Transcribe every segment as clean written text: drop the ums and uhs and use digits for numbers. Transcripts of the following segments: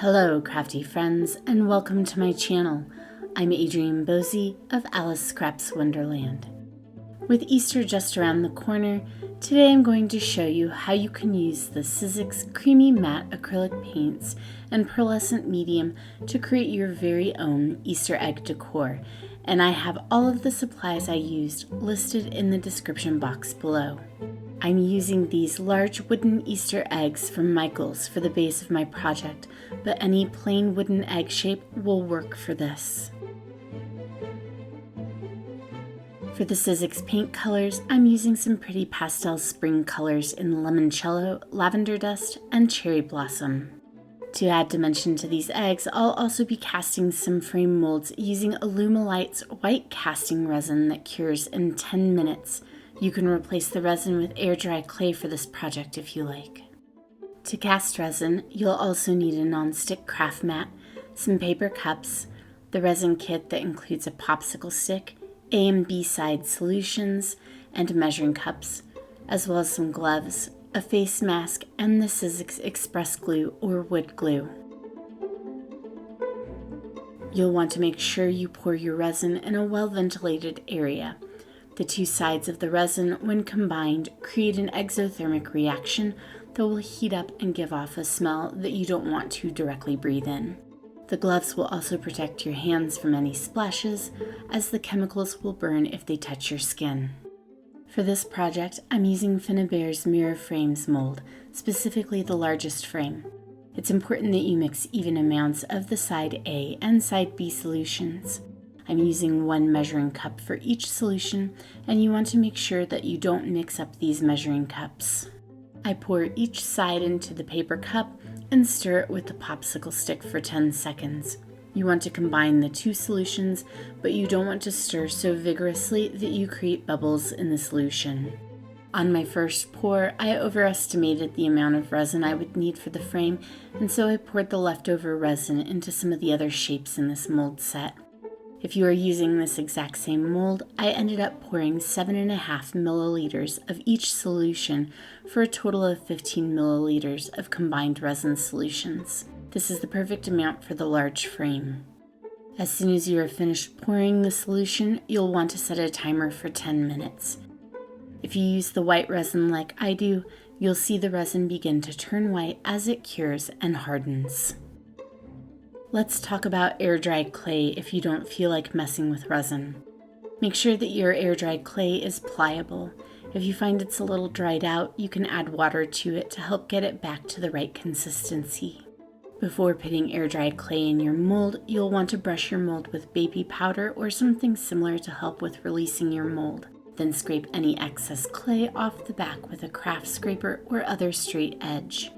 Hello crafty friends and welcome to my channel. I'm Adrienne Bosey of Alice Scraps Wonderland. With Easter just around the corner, today I'm going to show you how you can use the Sizzix Creamy Matte Acrylic Paints and Pearlescent Medium to create your very own Easter egg decor, and I have all of the supplies I used listed in the description box below. I'm using these large wooden Easter eggs from Michael's for the base of my project, but any plain wooden egg shape will work for this. For the Sizzix paint colors, I'm using some pretty pastel spring colors in Limoncello, Lavender Dust, and Cherry Blossom. To add dimension to these eggs, I'll also be casting some frame molds using Alumilite's white casting resin that cures in 10 minutes. You can replace the resin with air-dry clay for this project if you like. To cast resin, you'll also need a non-stick craft mat, some paper cups, the resin kit that includes a popsicle stick, A and B side solutions, and measuring cups, as well as some gloves, a face mask, and the Sizzix Express Glue or wood glue. You'll want to make sure you pour your resin in a well-ventilated area. The two sides of the resin, when combined, create an exothermic reaction that will heat up and give off a smell that you don't want to directly breathe in. The gloves will also protect your hands from any splashes, as the chemicals will burn if they touch your skin. For this project, I'm using Finnabair's Mirror Frames mold, specifically the largest frame. It's important that you mix even amounts of the side A and side B solutions. I'm using one measuring cup for each solution, and you want to make sure that you don't mix up these measuring cups. I pour each side into the paper cup and stir it with the popsicle stick for 10 seconds. You want to combine the two solutions, but you don't want to stir so vigorously that you create bubbles in the solution. On my first pour, I overestimated the amount of resin I would need for the frame, and so I poured the leftover resin into some of the other shapes in this mold set. If you are using this exact same mold, I ended up pouring 7.5 milliliters of each solution for a total of 15 milliliters of combined resin solutions. This is the perfect amount for the large frame. As soon as you are finished pouring the solution, you'll want to set a timer for 10 minutes. If you use the white resin like I do, you'll see the resin begin to turn white as it cures and hardens. Let's talk about air-dried clay if you don't feel like messing with resin. Make sure that your air-dried clay is pliable. If you find it's a little dried out, you can add water to it to help get it back to the right consistency. Before putting air-dried clay in your mold, you'll want to brush your mold with baby powder or something similar to help with releasing your mold. Then scrape any excess clay off the back with a craft scraper or other straight edge.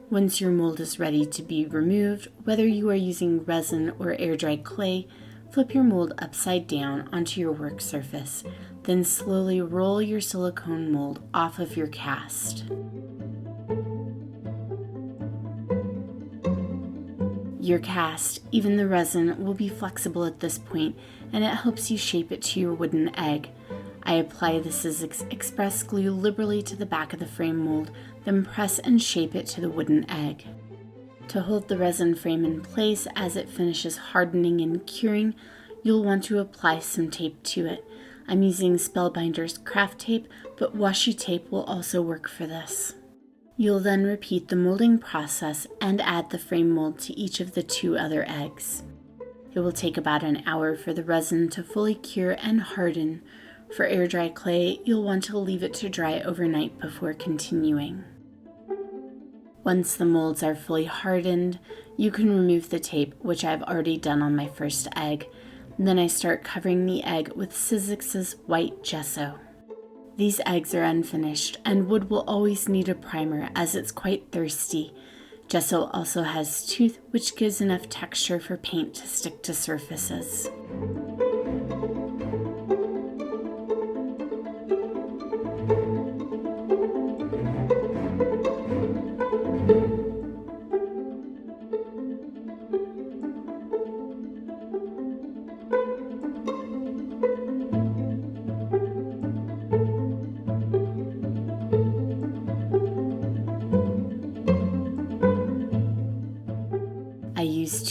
Once your mold is ready to be removed, whether you are using resin or air-dried clay, flip your mold upside down onto your work surface, then slowly roll your silicone mold off of your cast. Your cast, even the resin, will be flexible at this point, and it helps you shape it to your wooden egg. I apply the Sizzix Express Glue liberally to the back of the frame mold, then press and shape it to the wooden egg. To hold the resin frame in place as it finishes hardening and curing, you'll want to apply some tape to it. I'm using Spellbinder's craft tape, but washi tape will also work for this. You'll then repeat the molding process and add the frame mold to each of the two other eggs. It will take about an hour for the resin to fully cure and harden. For air-dry clay, you'll want to leave it to dry overnight before continuing. Once the molds are fully hardened, you can remove the tape, which I've already done on my first egg. Then I start covering the egg with Sizzix's white gesso. These eggs are unfinished, and wood will always need a primer as it's quite thirsty. Gesso also has tooth, which gives enough texture for paint to stick to surfaces.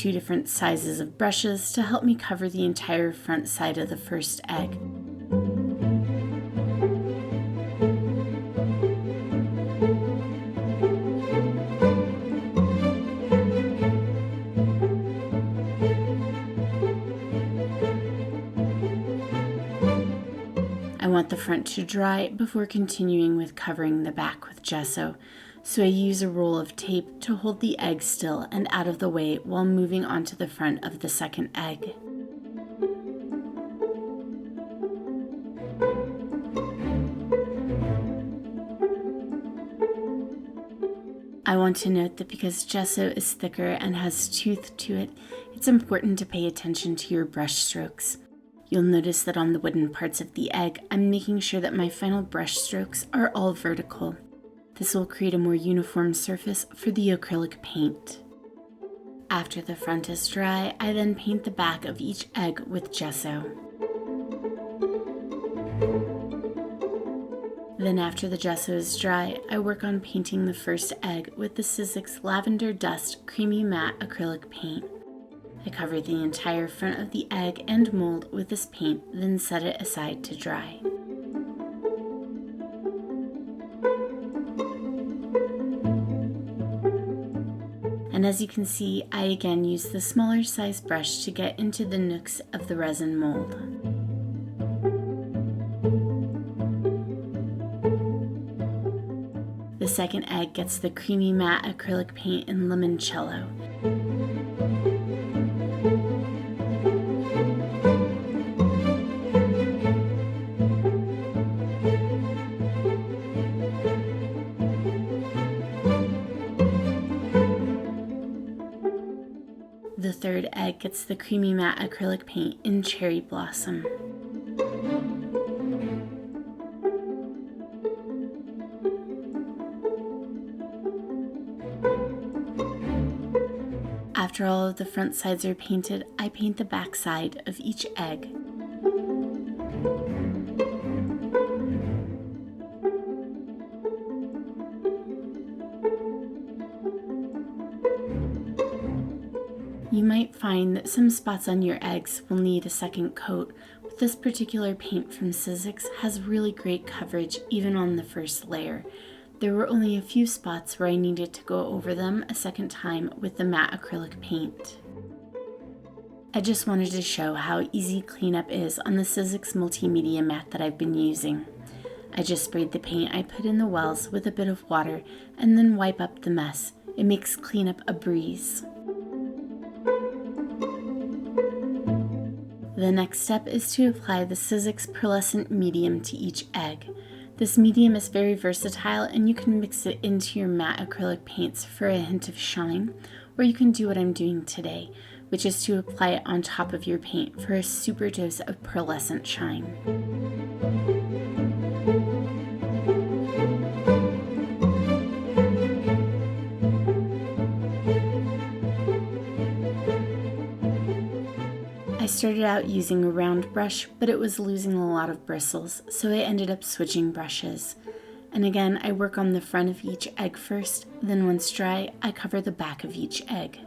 2 different sizes of brushes to help me cover the entire front side of the first egg. I want the front to dry before continuing with covering the back with gesso, so I use a roll of tape to hold the egg still and out of the way while moving on to the front of the second egg. I want to note that because gesso is thicker and has tooth to it, it's important to pay attention to your brush strokes. You'll notice that on the wooden parts of the egg, I'm making sure that my final brush strokes are all vertical. This will create a more uniform surface for the acrylic paint. After the front is dry, I then paint the back of each egg with gesso. Then after the gesso is dry, I work on painting the first egg with the Sizzix Lavender Dust Creamy Matte Acrylic Paint. I cover the entire front of the egg and mold with this paint, then set it aside to dry. And as you can see, I again use the smaller size brush to get into the nooks of the resin mold. The second egg gets the creamy matte acrylic paint in limoncello. The third egg gets the creamy matte acrylic paint in Cherry Blossom. After all of the front sides are painted, I paint the back side of each egg. You might find that some spots on your eggs will need a second coat, but this particular paint from Sizzix has really great coverage even on the first layer. There were only a few spots where I needed to go over them a second time with the matte acrylic paint. I just wanted to show how easy cleanup is on the Sizzix multimedia mat that I've been using. I just sprayed the paint I put in the wells with a bit of water and then wipe up the mess. It makes cleanup a breeze. The next step is to apply the Sizzix Pearlescent Medium to each egg. This medium is very versatile and you can mix it into your matte acrylic paints for a hint of shine, or you can do what I'm doing today, which is to apply it on top of your paint for a super dose of pearlescent shine. I started out using a round brush, but it was losing a lot of bristles, so I ended up switching brushes. And again, I work on the front of each egg first, then once dry, I cover the back of each egg.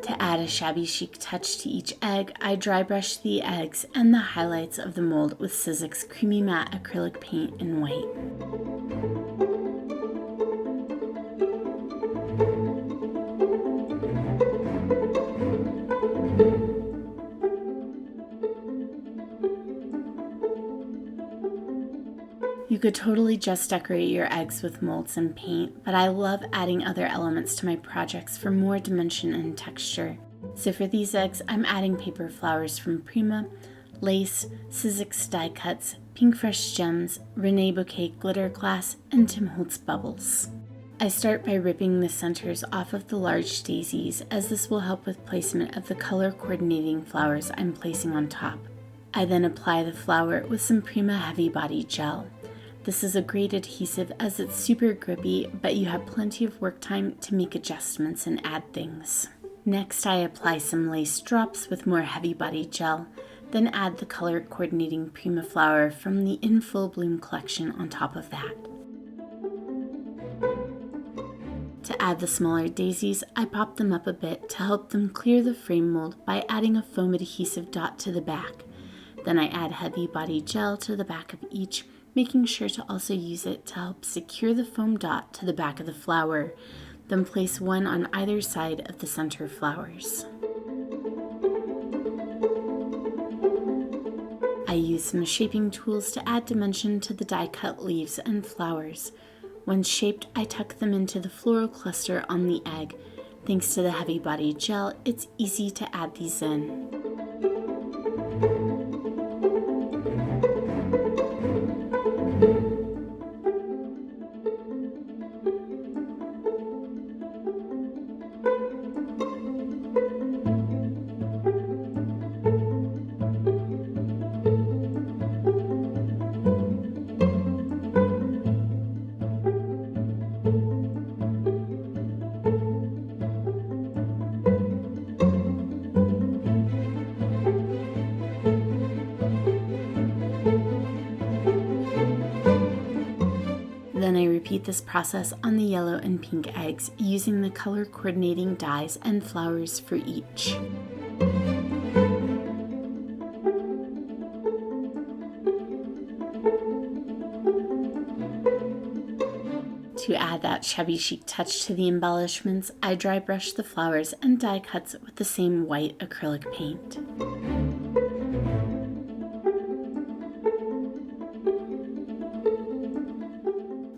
To add a shabby chic touch to each egg, I dry brush the eggs and the highlights of the mold with Sizzix Creamy Matte Acrylic Paint in white. You could totally just decorate your eggs with molds and paint, but I love adding other elements to my projects for more dimension and texture. So for these eggs, I'm adding paper flowers from Prima, lace, Sizzix die cuts, Pink Fresh gems, Rene Bouquet glitter glass, and Tim Holtz bubbles. I start by ripping the centers off of the large daisies, as this will help with placement of the color coordinating flowers I'm placing on top. I then apply the flower with some Prima Heavy Body Gel. This is a great adhesive as it's super grippy, but you have plenty of work time to make adjustments and add things. Next, I apply some lace drops with more Heavy Body Gel, then add the color coordinating Prima flower from the In Full Bloom collection on top of that. To add the smaller daisies, I pop them up a bit to help them clear the frame mold by adding a foam adhesive dot to the back. Then I add Heavy Body Gel to the back of each, making sure to also use it to help secure the foam dot to the back of the flower. Then place one on either side of the center flowers. I use some shaping tools to add dimension to the die-cut leaves and flowers. When shaped, I tuck them into the floral cluster on the egg. Thanks to the Heavy Body Gel, it's easy to add these in. Then I repeat this process on the yellow and pink eggs, using the color coordinating dies and flowers for each. To add that shabby chic touch to the embellishments, I dry brush the flowers and die cuts with the same white acrylic paint.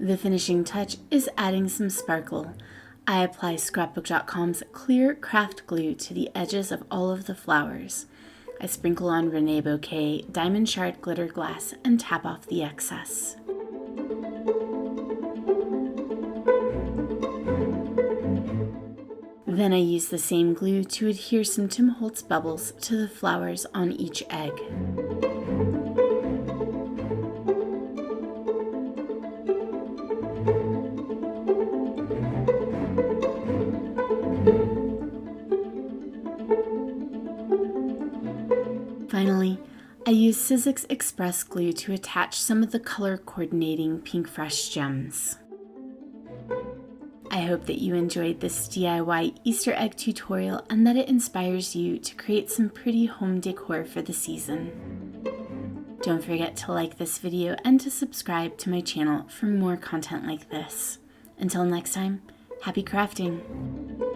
The finishing touch is adding some sparkle. I apply Scrapbook.com's clear craft glue to the edges of all of the flowers. I sprinkle on René Bouquet diamond shard glitter glass and tap off the excess. Then I use the same glue to adhere some Tim Holtz bubbles to the flowers on each egg. Finally, I use Sizzix Express glue to attach some of the color coordinating Pink Fresh gems. I hope that you enjoyed this DIY Easter egg tutorial and that it inspires you to create some pretty home decor for the season. Don't forget to like this video and to subscribe to my channel for more content like this. Until next time, happy crafting!